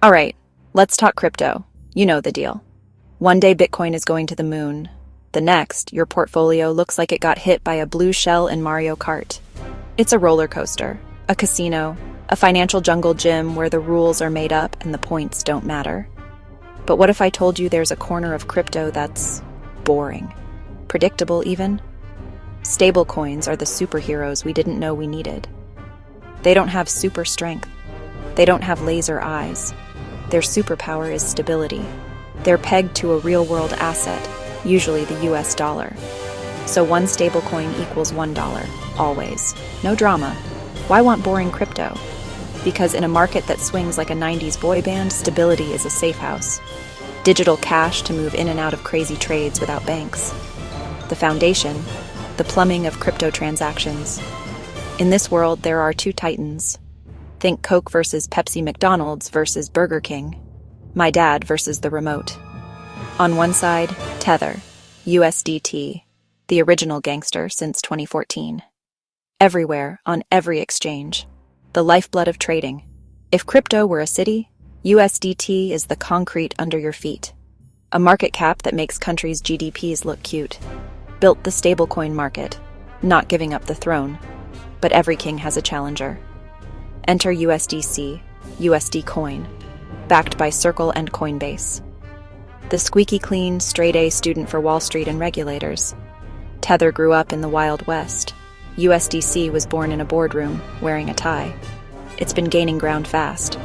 All right, let's talk crypto. You know the deal. One day Bitcoin is going to the moon. The next, your portfolio looks like it got hit by a blue shell in Mario Kart. It's a roller coaster, a casino, a financial jungle gym where the rules are made up and the points don't matter. But what if I told you there's a corner of crypto that's boring? Predictable, even? Stablecoins are the superheroes we didn't know we needed. They don't have super strength. They don't have laser eyes. Their superpower is stability. They're pegged to a real-world asset, usually the US dollar. So one stablecoin equals $1, always. No drama. Why want boring crypto? Because in a market that swings like a 90s boy band, stability is a safe house. Digital cash to move in and out of crazy trades without banks. The foundation, the plumbing of crypto transactions. In this world, there are two titans. Think Coke versus Pepsi, McDonald's versus Burger King. My dad versus the remote. On one side, Tether, USDT, the original gangster since 2014. Everywhere, on every exchange. The lifeblood of trading. If crypto were a city, USDT is the concrete under your feet. A market cap that makes countries' GDPs look cute. Built the stablecoin market, not giving up the throne. But every king has a challenger. Enter USDC, USD Coin, backed by Circle and Coinbase. The squeaky clean, straight-A student for Wall Street and regulators. Tether grew up in the Wild West. USDC was born in a boardroom, wearing a tie. It's been gaining ground fast.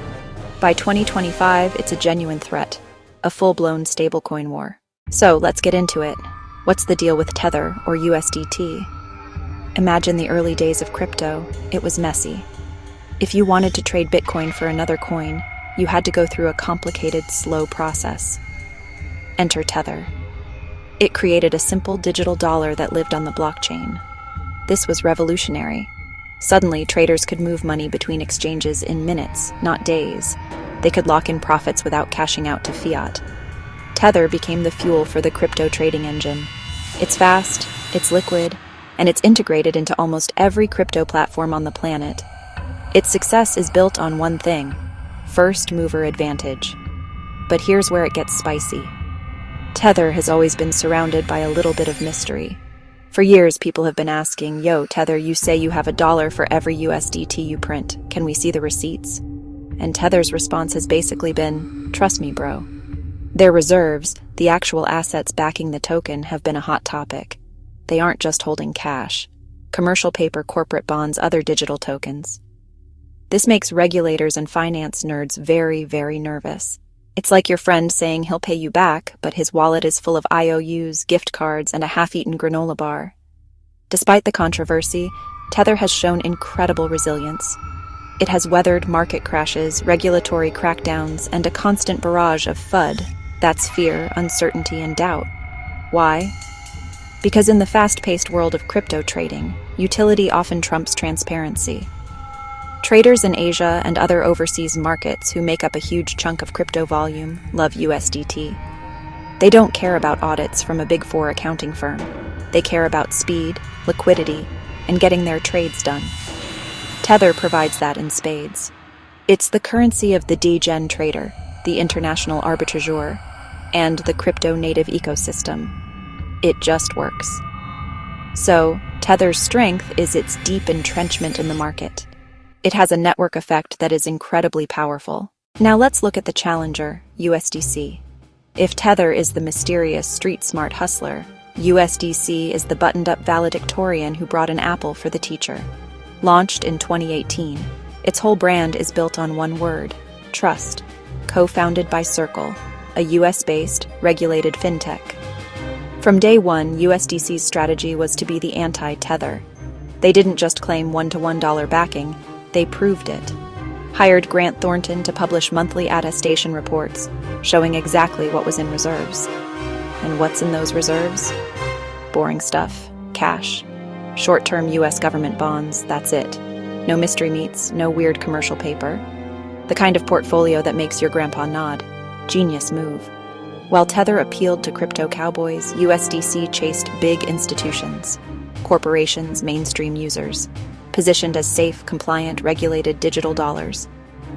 By 2025, it's a genuine threat, a full-blown stablecoin war. So let's get into it. What's the deal with Tether, or USDT? Imagine the early days of crypto. It was messy. If you wanted to trade Bitcoin for another coin, you had to go through a complicated, slow process. Enter Tether. It created a simple digital dollar that lived on the blockchain. This was revolutionary. Suddenly, traders could move money between exchanges in minutes, not days. They could lock in profits without cashing out to fiat. Tether became the fuel for the crypto trading engine. It's fast, it's liquid, and it's integrated into almost every crypto platform on the planet. Its success is built on one thing: first mover advantage. But here's where it gets spicy. Tether has always been surrounded by a little bit of mystery. For years, people have been asking, "Yo, Tether, you say you have $1 for every USDT you print. Can we see the receipts?" And Tether's response has basically been, "Trust me, bro." Their reserves, the actual assets backing the token, have been a hot topic. They aren't just holding cash. Commercial paper, corporate bonds, other digital tokens. This makes regulators and finance nerds very, very nervous. It's like your friend saying he'll pay you back, but his wallet is full of IOUs, gift cards, and a half-eaten granola bar. Despite the controversy, Tether has shown incredible resilience. It has weathered market crashes, regulatory crackdowns, and a constant barrage of FUD. That's fear, uncertainty, and doubt. Why? Because in the fast-paced world of crypto trading, utility often trumps transparency. Traders in Asia and other overseas markets who make up a huge chunk of crypto volume love USDT. They don't care about audits from a Big Four accounting firm. They care about speed, liquidity, and getting their trades done. Tether provides that in spades. It's the currency of the degen trader, the international arbitrageur, and the crypto-native ecosystem. It just works. So, Tether's strength is its deep entrenchment in the market. It has a network effect that is incredibly powerful. Now let's look at the challenger, USDC. If Tether is the mysterious, street-smart hustler, USDC is the buttoned-up valedictorian who brought an apple for the teacher. Launched in 2018, its whole brand is built on one word: trust. Co-founded by Circle, a US-based, regulated fintech. From day one, USDC's strategy was to be the anti-Tether. They didn't just claim one-to-one dollar backing, they proved it. Hired Grant Thornton to publish monthly attestation reports, showing exactly what was in reserves. And what's in those reserves? Boring stuff. Cash. Short-term US government bonds, that's it. No mystery meats, no weird commercial paper. The kind of portfolio that makes your grandpa nod. Genius move. While Tether appealed to crypto cowboys, USDC chased big institutions. Corporations, mainstream users. Positioned as safe, compliant, regulated digital dollars.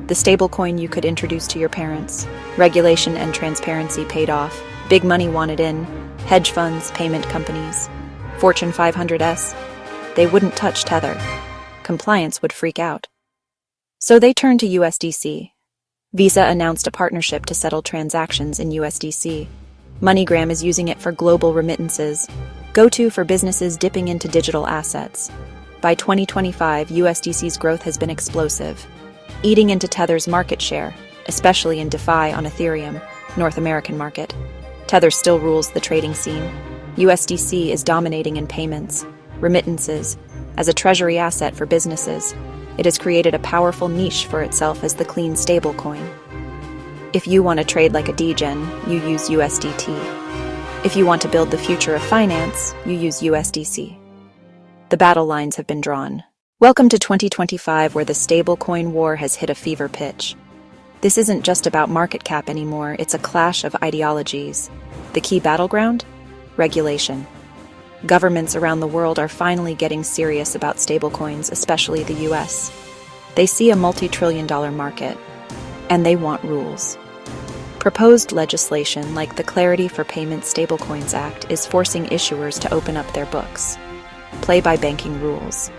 The stablecoin you could introduce to your parents. Regulation and transparency paid off. Big money wanted in. Hedge funds, payment companies. Fortune 500s. They wouldn't touch Tether. Compliance would freak out. So they turned to USDC. Visa announced a partnership to settle transactions in USDC. MoneyGram is using it for global remittances. Go-to for businesses dipping into digital assets. By 2025, USDC's growth has been explosive, eating into Tether's market share, especially in DeFi on Ethereum, North American market. Tether still rules the trading scene. USDC is dominating in payments, remittances. As a treasury asset for businesses, it has created a powerful niche for itself as the clean stablecoin. If you want to trade like a degen, you use USDT. If you want to build the future of finance, you use USDC. The battle lines have been drawn. Welcome to 2025, where the stablecoin war has hit a fever pitch. This isn't just about market cap anymore, it's a clash of ideologies. The key battleground? Regulation. Governments around the world are finally getting serious about stablecoins, especially the US. They see a multi-trillion-dollar market, and they want rules. Proposed legislation like the Clarity for Payment Stablecoins Act is forcing issuers to open up their books, play by banking rules.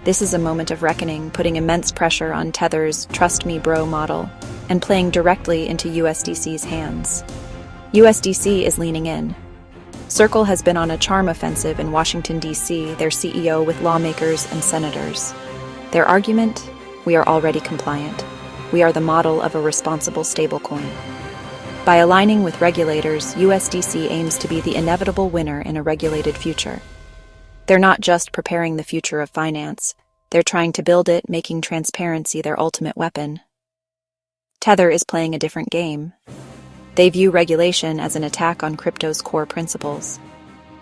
This is a moment of reckoning, putting immense pressure on Tether's Trust Me Bro model and playing directly into USDC's hands. USDC is leaning in. Circle has been on a charm offensive in Washington, D.C., their CEO with lawmakers and senators. Their argument? We are already compliant. We are the model of a responsible stablecoin. By aligning with regulators, USDC aims to be the inevitable winner in a regulated future. They're not just preparing the future of finance, they're trying to build it, making transparency their ultimate weapon. Tether is playing a different game. They view regulation as an attack on crypto's core principles.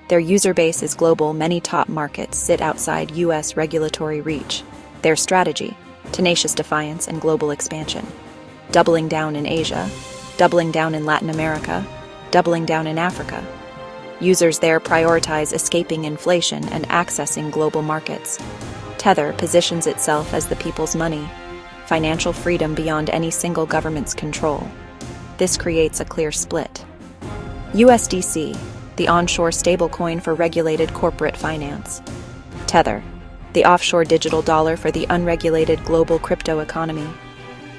Their user base is global, many top markets sit outside US regulatory reach. Their strategy: tenacious defiance and global expansion. Doubling down in Asia, doubling down in Latin America, doubling down in Africa. Users there prioritize escaping inflation and accessing global markets. Tether positions itself as the people's money, financial freedom beyond any single government's control. This creates a clear split. USDC, the onshore stablecoin for regulated corporate finance. Tether, the offshore digital dollar for the unregulated global crypto economy.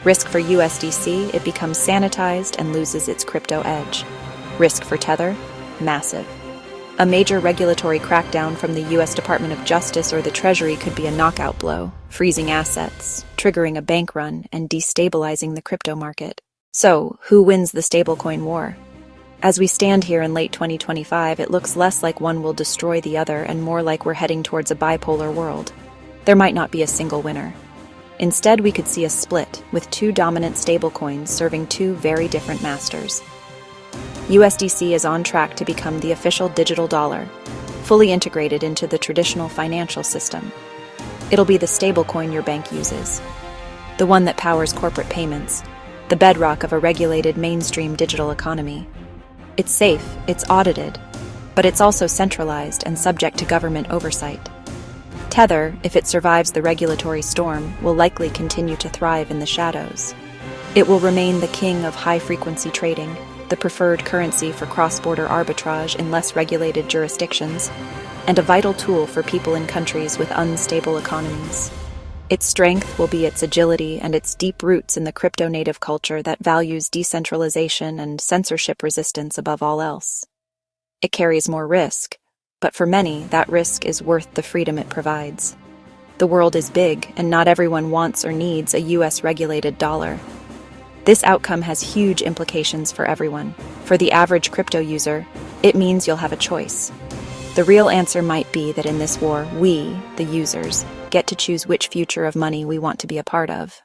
Risk for USDC, it becomes sanitized and loses its crypto edge. Risk for Tether, massive. A major regulatory crackdown from the US Department of Justice or the Treasury could be a knockout blow, freezing assets, triggering a bank run, and destabilizing the crypto market. So, who wins the stablecoin war? As we stand here in late 2025, it looks less like one will destroy the other and more like we're heading towards a bipolar world. There might not be a single winner. Instead, we could see a split, with two dominant stablecoins serving two very different masters. USDC is on track to become the official digital dollar, fully integrated into the traditional financial system. It'll be the stablecoin your bank uses, the one that powers corporate payments, the bedrock of a regulated mainstream digital economy. It's safe, it's audited, but it's also centralized and subject to government oversight. Tether, if it survives the regulatory storm, will likely continue to thrive in the shadows. It will remain the king of high-frequency trading, the preferred currency for cross-border arbitrage in less regulated jurisdictions, and a vital tool for people in countries with unstable economies. Its strength will be its agility and its deep roots in the crypto-native culture that values decentralization and censorship resistance above all else. It carries more risk, but for many, that risk is worth the freedom it provides. The world is big, and not everyone wants or needs a US-regulated dollar. This outcome has huge implications for everyone. For the average crypto user, it means you'll have a choice. The real answer might be that in this war, we, the users, get to choose which future of money we want to be a part of.